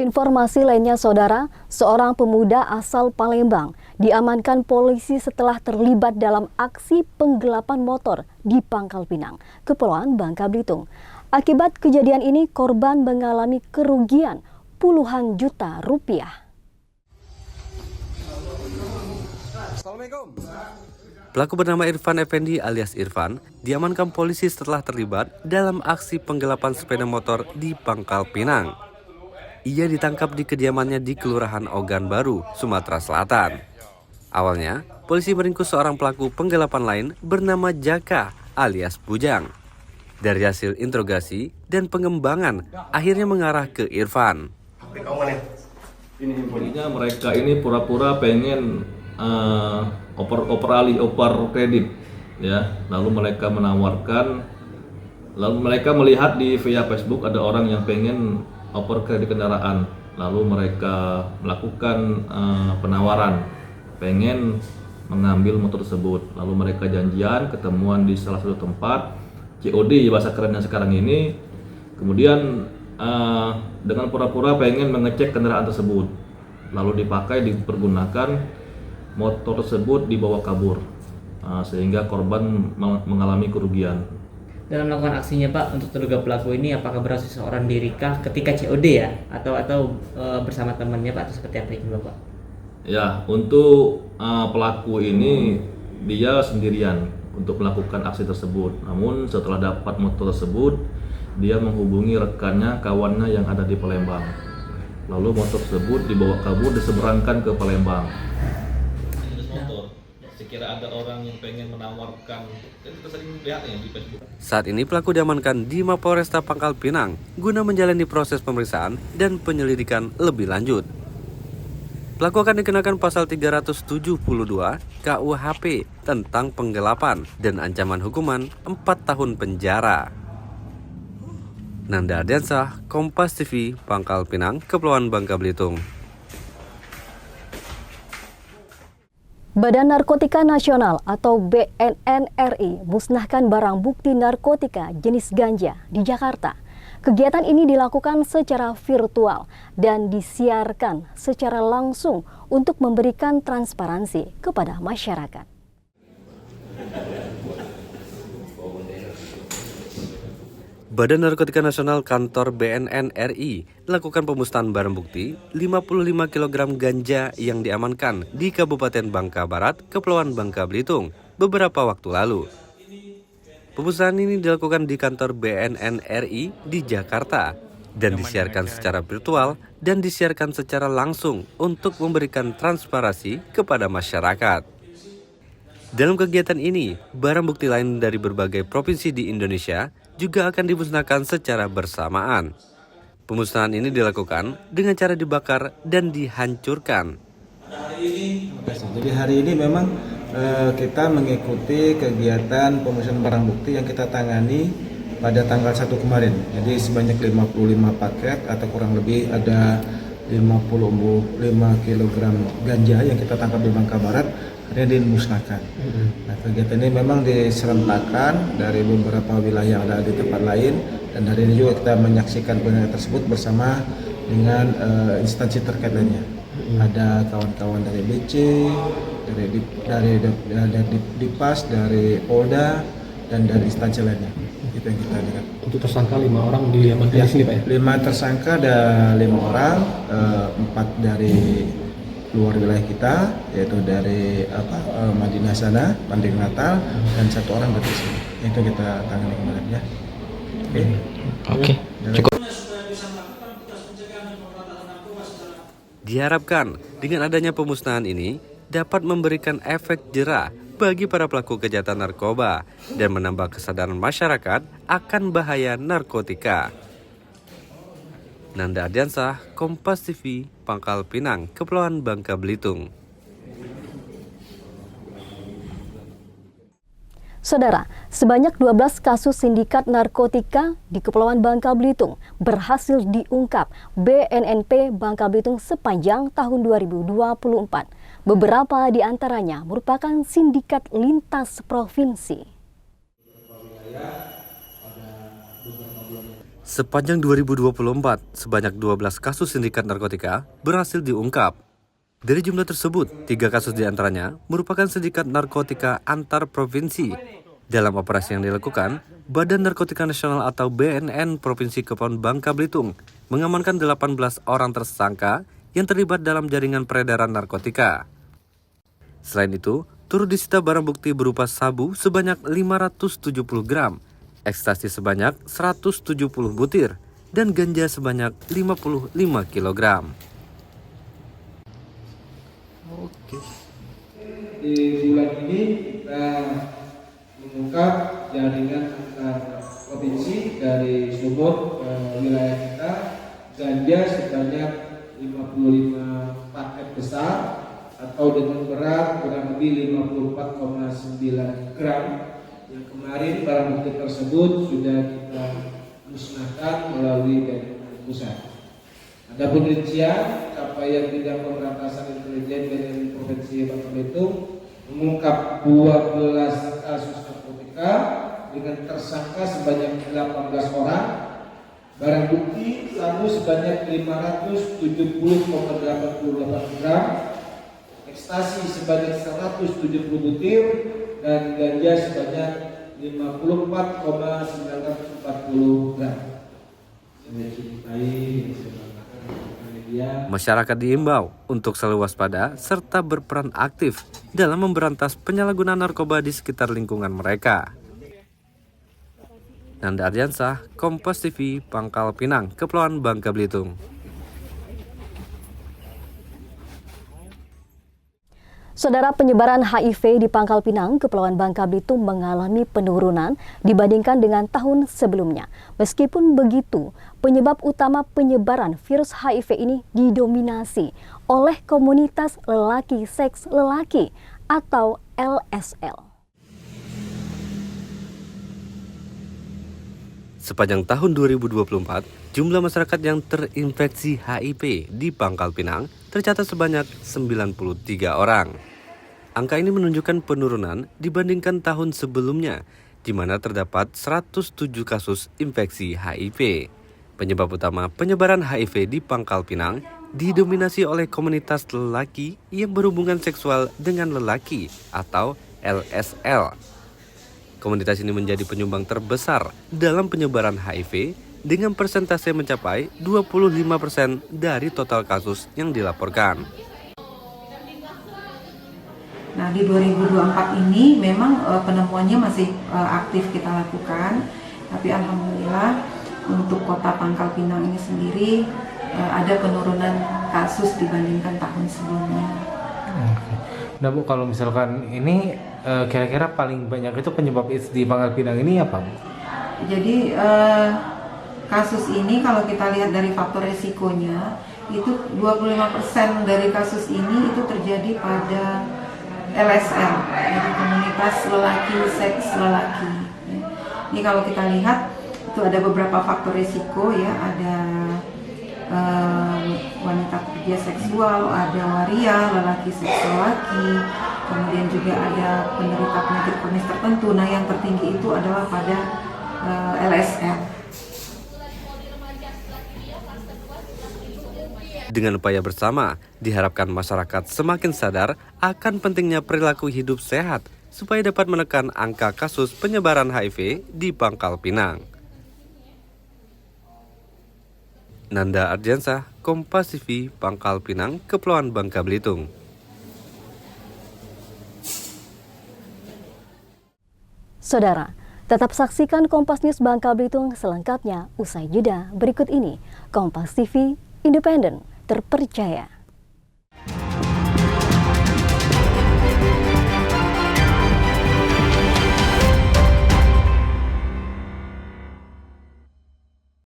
Informasi lainnya, Saudara, seorang pemuda asal Palembang diamankan polisi setelah terlibat dalam aksi penggelapan motor di Pangkal Pinang, Kepulauan Bangka Belitung. Akibat kejadian ini, korban mengalami kerugian puluhan juta rupiah. Assalamualaikum. Pelaku bernama Irfan Effendi alias Irfan diamankan polisi setelah terlibat dalam aksi penggelapan sepeda motor di Pangkal Pinang. Ia ditangkap di kediamannya di Kelurahan Ogan Baru, Sumatera Selatan. Awalnya, polisi meringkus seorang pelaku penggelapan lain bernama Jaka alias Bujang. Dari hasil interogasi dan pengembangan, akhirnya mengarah ke Irfan. Intinya mereka ini pura-pura pengen oper kredit, ya. Lalu mereka menawarkan, lalu mereka melihat di via Facebook ada orang yang pengen oper kredit kendaraan, lalu mereka melakukan penawaran, pengen mengambil motor tersebut. Lalu mereka janjian ketemuan di salah satu tempat COD bahasa kerennya sekarang ini. Kemudian dengan pura-pura pengen mengecek kendaraan tersebut, lalu dipergunakan motor tersebut dibawa kabur, sehingga korban mengalami kerugian. Dalam melakukan aksinya, Pak, untuk terduga pelaku ini apakah berhasil seorang diri kah ketika COD ya, atau bersama temannya, Pak, atau seperti apa itu, Pak? Ya, untuk pelaku ini dia sendirian untuk melakukan aksi tersebut. Namun setelah dapat motor tersebut, dia menghubungi rekannya, kawannya yang ada di Palembang. Lalu motor tersebut dibawa kabur, diseberangkan ke Palembang. Sekira ada orang yang pengen menawarkan, kita sering lihat ya di Facebook. Saat ini pelaku diamankan di Mapolresta Pangkal Pinang guna menjalani proses pemeriksaan dan penyelidikan lebih lanjut. Pelaku akan dikenakan pasal 372 KUHP tentang penggelapan dan ancaman hukuman 4 tahun penjara. Nanda Ardiansah, Kompas TV, Pangkal Pinang, Kepulauan Bangka Belitung. Badan Narkotika Nasional atau BNN RI musnahkan barang bukti narkotika jenis ganja di Jakarta. Kegiatan ini dilakukan secara virtual dan disiarkan secara langsung untuk memberikan transparansi kepada masyarakat. Badan Narkotika Nasional Kantor BNN RI melakukan pemusnahan barang bukti 55 kg ganja yang diamankan di Kabupaten Bangka Barat, Kepulauan Bangka Belitung beberapa waktu lalu. Pemusnahan ini dilakukan di kantor BNN RI di Jakarta dan disiarkan secara virtual dan disiarkan secara langsung untuk memberikan transparansi kepada masyarakat. Dalam kegiatan ini, barang bukti lain dari berbagai provinsi di Indonesia juga akan dimusnahkan secara bersamaan. Pemusnahan ini dilakukan dengan cara dibakar dan dihancurkan. Jadi hari ini memang kita mengikuti kegiatan pemusnahan barang bukti yang kita tangani pada tanggal 1 kemarin. Jadi sebanyak 55 paket atau kurang lebih ada 55 kg ganja yang kita tangkap di Bangka Barat akhirnya dimusnahkan. Nah, kegiatan ini memang diserentakkan dari beberapa wilayah yang ada di tempat lain, dan hari ini juga kita menyaksikan penelitian tersebut bersama dengan instansi terkait lainnya. Ada kawan-kawan dari BC, dari Dipas, dari Polda, dan dari instansi lainnya. Itu yang kita lihat. Untuk tersangka 5 orang diamankan di sini, Pak ya? 5 tersangka ada 5 orang, 4 dari luar wilayah kita, yaitu dari Madinah sana, Banding Natal, dan 1 orang dari sini. Itu kita tangani kemarin ya. Oke. Cukup. Diharapkan dengan adanya pemusnahan ini dapat memberikan efek jera bagi para pelaku kejahatan narkoba dan menambah kesadaran masyarakat akan bahaya narkotika. Nanda Ardiansah, Kompas TV, Pangkal Pinang, Kepulauan Bangka Belitung. Saudara, sebanyak 12 kasus sindikat narkotika di Kepulauan Bangka Belitung berhasil diungkap BNNP Bangka Belitung sepanjang tahun 2024. Beberapa di antaranya merupakan sindikat lintas provinsi. Sepanjang 2024, sebanyak 12 kasus sindikat narkotika berhasil diungkap. Dari jumlah tersebut, 3 kasus diantaranya merupakan sindikat narkotika antar provinsi. Dalam operasi yang dilakukan, Badan Narkotika Nasional atau BNN Provinsi Kepulauan Bangka Belitung mengamankan 18 orang tersangka yang terlibat dalam jaringan peredaran narkotika. Selain itu, turut disita barang bukti berupa sabu sebanyak 570 gram, ekstasi sebanyak 170 butir, dan ganja sebanyak 55 kg. Di bulan ini kita mengungkap jaringan antar provinsi dari Sumut ke wilayah kita, ganja sebanyak 55 paket besar atau dengan berat kurang lebih 54,9 gram. Yang kemarin barang bukti tersebut sudah kita musnahkan melalui BNN pusat. Adapun rincian capaian bidang pemberantasan intelijen BNN Provinsi Bangka Belitung mengungkap 12 kasus narkotika dengan tersangka sebanyak 18 orang, barang bukti sabu sebanyak 570,88 gram, ekstasi sebanyak 170 butir, dan ganja sebanyak 54,940 gram. Masyarakat diimbau untuk selalu waspada serta berperan aktif dalam memberantas penyalahgunaan narkoba di sekitar lingkungan mereka. Nanda Ardiansah, Kompas TV, Pangkal Pinang, Kepulauan Bangka Belitung. Saudara, penyebaran HIV di Pangkal Pinang, Kepulauan Bangka Belitung mengalami penurunan dibandingkan dengan tahun sebelumnya. Meskipun begitu, penyebab utama penyebaran virus HIV ini didominasi oleh komunitas lelaki seks lelaki atau LSL. Sepanjang tahun 2024, jumlah masyarakat yang terinfeksi HIV di Pangkal Pinang tercatat sebanyak 93 orang. Angka ini menunjukkan penurunan dibandingkan tahun sebelumnya, di mana terdapat 107 kasus infeksi HIV. Penyebab utama penyebaran HIV di Pangkal Pinang didominasi oleh komunitas lelaki yang berhubungan seksual dengan lelaki atau LSL. Komunitas ini menjadi penyumbang terbesar dalam penyebaran HIV dengan persentase mencapai 25% dari total kasus yang dilaporkan. Nah, di 2024 ini memang penemuannya masih aktif kita lakukan, tapi alhamdulillah untuk Kota Pangkal Pinang ini sendiri ada penurunan kasus dibandingkan tahun sebelumnya. Nah Bu, kalau misalkan ini kira-kira paling banyak itu penyebab AIDS di Pangkal Pinang ini apa Bu? Jadi kasus ini kalau kita lihat dari faktor resikonya, itu 25% dari kasus ini itu terjadi pada LSL, jadi komunitas lelaki seks lelaki. Ini kalau kita lihat itu ada beberapa faktor resiko ya, ada wanita kerja seksual, ada waria lelaki seks lelaki, kemudian juga ada penderita penyakit kronis tertentu. Nah, yang tertinggi itu adalah pada LSL. Dengan upaya bersama, diharapkan masyarakat semakin sadar akan pentingnya perilaku hidup sehat supaya dapat menekan angka kasus penyebaran HIV di Pangkal Pinang. Nanda Ardiansah, Kompas TV, Pangkal Pinang, Kepulauan Bangka Belitung. Saudara, tetap saksikan Kompas News Bangka Belitung selengkapnya usai jeda berikut ini. Kompas TV, independen, terpercaya.